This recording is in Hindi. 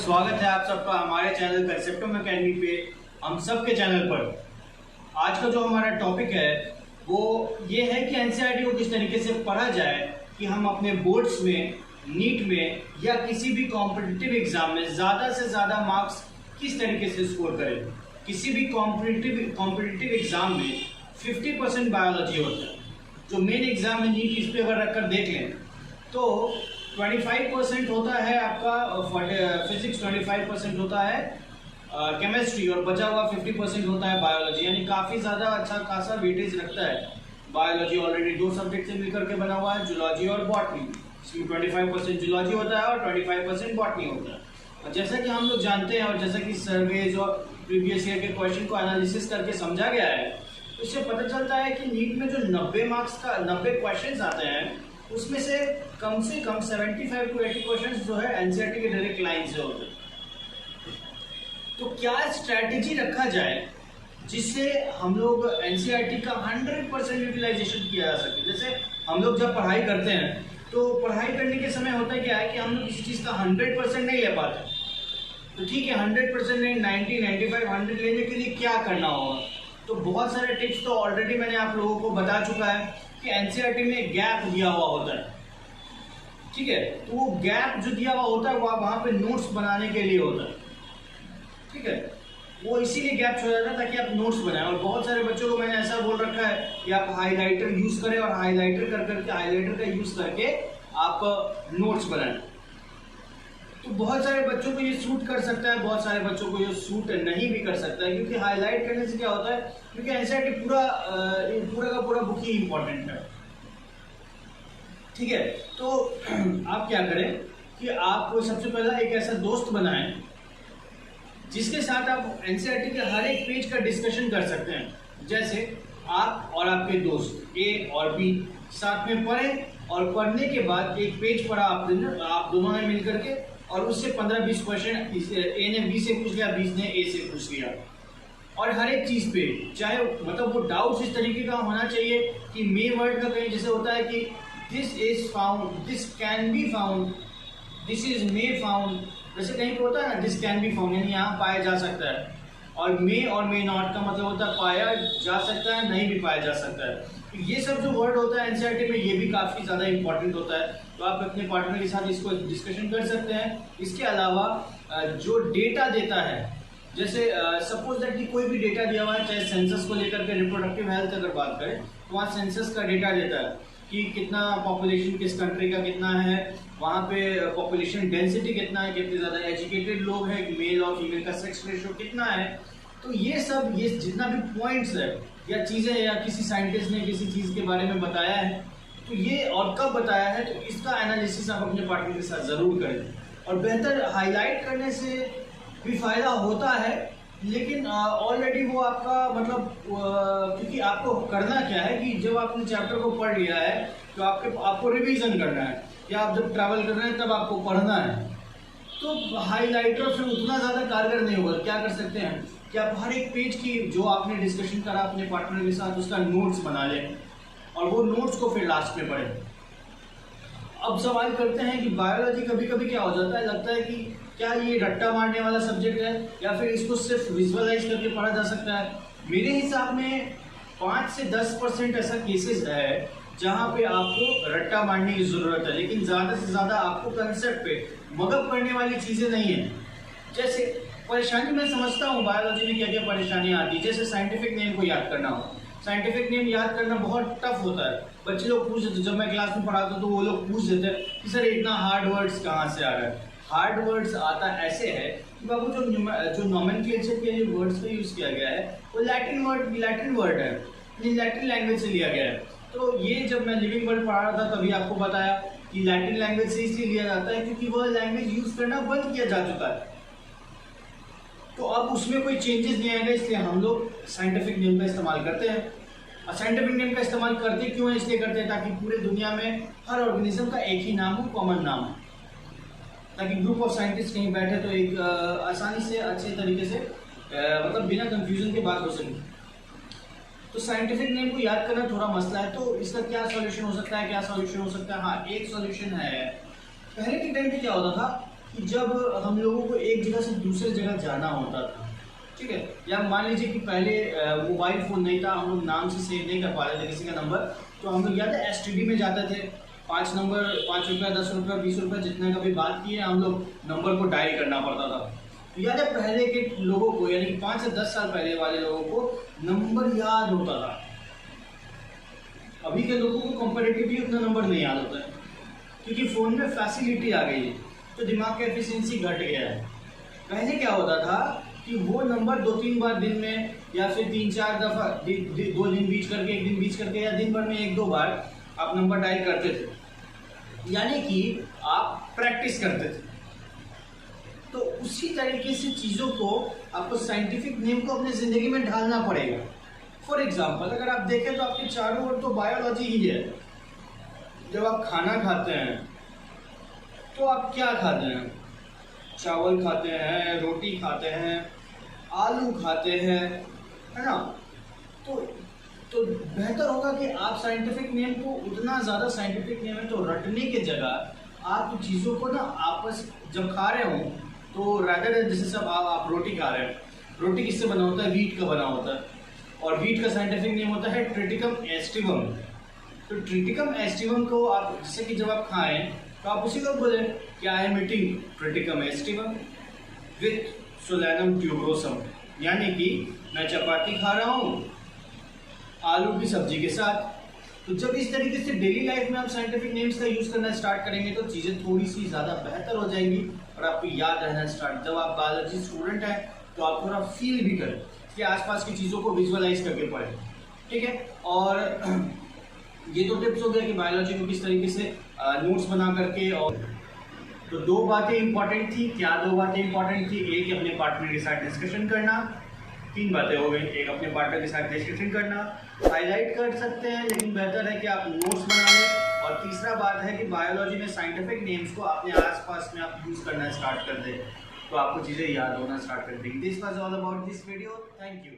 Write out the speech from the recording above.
स्वागत है आप सबका हमारे चैनल कंसेप्टम एकेडमी पे, हम सब के चैनल पर। आज का जो हमारा टॉपिक है वो ये है कि एनसीईआरटी को किस तरीके से पढ़ा जाए कि हम अपने बोर्ड्स में, नीट में या किसी भी कॉम्पिटिटिव एग्जाम में ज़्यादा से ज़्यादा मार्क्स किस तरीके से स्कोर करें। किसी भी कॉम्पिटिटिव एग्जाम में 50% बायोलॉजी होता है। जो मेन एग्जाम है नीट, इस पर अगर रखकर देख लें तो 25% होता है आपका फिजिक्स, 25% होता है केमिस्ट्री और बचा हुआ 50% होता है बायोलॉजी। यानी काफ़ी ज़्यादा अच्छा खासा वेटेज रखता है बायोलॉजी। ऑलरेडी दो सब्जेक्ट से मिलकर के बना हुआ है, जूलॉजी और बॉटनी। इसमें 25% जूलॉजी होता है और 25% बॉटनी होता है। और जैसा कि हम लोग जानते हैं और जैसा कि सर्वेज और प्रीवियस ईयर के क्वेश्चन को एनालिसिस करके समझा गया है, तो इससे पता चलता है कि नीट में जो 90 मार्क्स का 90 क्वेश्चन आते हैं उसमें से कम 75 to 80 क्वेश्चन जो है एनसीईआरटी के डायरेक्ट लाइन से होते हैं। तो क्या स्ट्रैटेजी रखा जाए जिससे हम लोग एनसीईआरटी का 100% यूटिलाइजेशन किया जा सके। जैसे हम लोग जब पढ़ाई करते हैं तो पढ़ाई करने के समय होता है क्या है कि हम लोग किसी चीज़ का 100% नहीं ले पाते। तो ठीक है, 100% नहीं, 90, 95, 100 लेने के लिए क्या करना होगा। तो बहुत सारे टिप्स तो ऑलरेडी मैंने आप लोगों को बता चुका है कि एनसीईआरटी में गैप दिया हुआ होता है। ठीक है, तो वो गैप जो दिया हुआ होता है वो वहाँ पे नोट्स बनाने के लिए होता है। ठीक है, वो इसीलिए गैप छोड़ जाता है ताकि आप नोट्स बनाएं। और बहुत सारे बच्चों को मैंने ऐसा बोल रखा है कि आप हाईलाइटर यूज करें और हाईलाइटर हाईलाइटर का यूज करके आप नोट्स बनाएं। तो बहुत सारे बच्चों को ये सूट कर सकता है, बहुत सारे बच्चों को ये सूट नहीं भी कर सकता है। क्योंकि हाईलाइट करने से क्या होता है, क्योंकि एनसीईआरटी पूरा का पूरा बुक ही इंपॉर्टेंट है। ठीक है, तो आप क्या करें कि आप सबसे पहला एक ऐसा दोस्त बनाएं जिसके साथ आप एनसीईआरटी के हर एक पेज का डिस्कशन कर सकते हैं। जैसे आप और आपके दोस्त ए और बी साथ में पढ़ें और पढ़ने के बाद एक पेज पढ़ा आप दोनों ने मिल करके, और उससे 15-20 क्वेश्चन ए ने बी से पूछ लिया, बी ने ए से पूछ लिया। और हर एक चीज़ पे चाहे मतलब वो डाउट्स इस तरीके का होना चाहिए कि मे वर्ड का कहीं जैसे होता है कि this is found, this can be found, this is may found, वैसे कहीं पे होता है ना दिस कैन बी फाउंड, यानी यहाँ पाया जा सकता है। और मे नॉट का मतलब होता है पाया जा सकता है, नहीं भी पाया जा सकता है। तो ये सब जो वर्ड होता है एनसीईआरटी में ये भी काफ़ी ज़्यादा इंपॉर्टेंट होता है। तो आप अपने पार्टनर के साथ इसको डिस्कशन कर सकते हैं। इसके अलावा जो डेटा देता है, जैसे सपोज दैट कि कोई भी डेटा दिया हुआ है, चाहे सेंसस को लेकर के रिप्रोडक्टिव हेल्थ अगर बात करें तो वहाँ सेंसस का डेटा देता है कि कितना पॉपुलेशन किस कंट्री का कितना है, वहाँ पे पॉपुलेशन डेंसिटी कितना है, कितने ज़्यादा एजुकेटेड लोग हैं, मेल और फीमेल का सेक्स रेशियो कितना है। तो ये सब ये जितना भी पॉइंट्स है या चीज़ें या किसी साइंटिस्ट ने किसी चीज़ के बारे में बताया है तो ये और कब बताया है, तो इसका एनालिसिस आप अपने पार्टनर के साथ ज़रूर करें। और बेहतर हाईलाइट करने से भी फ़ायदा होता है, लेकिन ऑलरेडी वो आपका मतलब क्योंकि आपको करना क्या है कि जब आपने चैप्टर को पढ़ लिया है तो आपको रिवीजन करना है, या आप जब ट्रैवल कर रहे हैं तब आपको पढ़ना है। तो हाईलाइटर से उतना ज़्यादा कारगर नहीं होगा। क्या कर सकते हैं कि आप हर एक पेज की जो आपने डिस्कशन करा अपने पार्टनर के साथ उसका नोट्स बना लें और वो नोट्स को फिर लास्ट में पढ़ें। अब सवाल करते हैं कि बायोलॉजी कभी कभी क्या हो जाता है, लगता है कि क्या ये रट्टा मारने वाला सब्जेक्ट है या फिर इसको सिर्फ विजुअलाइज करके पढ़ा जा सकता है। मेरे हिसाब में 5 से 10% ऐसा केसेस है जहाँ पे आपको रट्टा मारने की ज़रूरत है, लेकिन ज़्यादा से ज़्यादा आपको कंसेप्ट पे मगब करने वाली चीज़ें नहीं है। जैसे परेशानी मैं समझता हूँ बायोलॉजी में क्या क्या परेशानियाँ आती है। जैसे साइंटिफिक नेम को याद करना हो, साइंटिफिक नेम याद करना बहुत टफ होता है। बच्चे लोग पूछ देते, जब मैं क्लास में पढ़ाता हूँ तो वो लोग पूछ देते हैं कि सर इतना हार्ड वर्ड्स कहाँ से आ रहा है। हार्ड वर्ड्स आता ऐसे है कि बाबू जो नोमेनक्लेचर के लिए वर्ड्स का यूज़ किया गया है वो लैटिन वर्ड है, लैटिन लैंग्वेज से लिया गया है। तो ये जब मैं लिविंग वर्ड पढ़ा रहा था तभी आपको बताया कि लैटिन लैंग्वेज से इसलिए लिया जाता है क्योंकि वह लैंग्वेज यूज़ करना बंद किया जा चुका है। तो अब उसमें कोई चेंजेस नहीं आएगा, इसलिए हम लोग साइंटिफिक नेम का इस्तेमाल करते हैं। और साइंटिफिक नेम का इस्तेमाल करते क्यों है, इसलिए करते हैं ताकि पूरे दुनिया में हर ऑर्गेनिज्म का एक ही नाम हो, कॉमन नाम हो, ताकि ग्रुप ऑफ साइंटिस्ट कहीं बैठे तो एक आसानी से अच्छे तरीके से मतलब बिना कंफ्यूजन के बात हो सके। तो साइंटिफिक नेम को याद करना थोड़ा मसला है। तो इसका क्या सॉल्यूशन हो सकता है, हाँ एक सॉल्यूशन है। पहले के टाइम पे क्या होता था कि जब हम लोगों को एक जगह से दूसरे जगह जाना होता था, ठीक है, या मान लीजिए कि पहले मोबाइल फ़ोन नहीं था, हम लोग नाम से सेव नहीं कर पा रहे थे किसी का नंबर, तो हम लोग याद है STD में जाते थे, 5 नंबर, 5 रुपया, 10 रुपया, 20 रुपया, जितने का भी बात किए हम लोग नंबर को डायल करना पड़ता था। तो याद है पहले के लोगों को, यानी कि 5 से 10 साल पहले वाले लोगों को नंबर याद होता था। अभी के लोगों को कंपैरेटिवली उतना नंबर नहीं याद होता है, क्योंकि फ़ोन में फैसिलिटी आ गई है, तो दिमाग का एफिशिएंसी घट गया है। पहले क्या होता था कि वो नंबर 2-3 बार दिन में, या फिर 3-4 दफ़ा 2 दिन बीच करके, 1 दिन बीच करके, या दिन भर में 1-2 बार आप नंबर डायल करते थे, यानी कि आप प्रैक्टिस करते थे। तो उसी तरीके से चीज़ों को आपको साइंटिफिक नेम को अपनी ज़िंदगी में ढालना पड़ेगा। फॉर एग्जाम्पल अगर आप देखें तो आपके चारों ओर तो बायोलॉजी ही है। जब आप खाना खाते हैं तो आप क्या खाते हैं? चावल खाते हैं, रोटी खाते हैं, आलू खाते हैं, है ना? तो बेहतर होगा कि आप साइंटिफिक नेम को, उतना ज़्यादा साइंटिफिक नेम है तो रटने के जगह आप चीज़ों को ना आपस जब खा रहे हो तो रादर, जैसे सब आप रोटी खा रहे हैं, रोटी किससे बना होता है? व्हीट का बना होता है, और व्हीट का साइंटिफिक नेम होता है ट्रिटिकम एस्टिवम। तो ट्रिटिकम एस्टिवम को आप, जैसे कि जब आप खाएं तो आप उसी को बोले कि I am eating Triticum aestivum with solanum tuberosum, यानी कि मैं चपाती खा रहा हूँ आलू की सब्जी के साथ। तो जब इस तरीके से डेली लाइफ में आप साइंटिफिक नेम्स का यूज़ करना स्टार्ट करेंगे तो चीज़ें थोड़ी सी ज़्यादा बेहतर हो जाएंगी और आपको याद रहना स्टार्ट। जब आप बायोलॉजी स्टूडेंट हैं तो आप थोड़ा फील भी करें कि आसपास की चीज़ों को विजुअलाइज करके पढ़ें, ठीक है। और ये तो टिप्स हो गया कि बायोलॉजी को किस तरीके से नोट्स बना करके। और तो 2 बातें इंपॉर्टेंट थी। क्या 2 बातें इंपॉर्टेंट थी? एक, अपने पार्टनर के साथ डिस्कशन करना। 3 बातें हो गई। एक, अपने पार्टनर के साथ डिस्कशन करना, हाईलाइट कर सकते हैं लेकिन बेहतर है कि आप नोट्स बना लें। और तीसरा बात है कि बायोलॉजी में साइंटिफिक नेम्स को अपने आसपास में आप यूज़ करना स्टार्ट कर दें तो आपको चीज़ें याद होना स्टार्ट कर देंगी। This was all about this video. Thank you.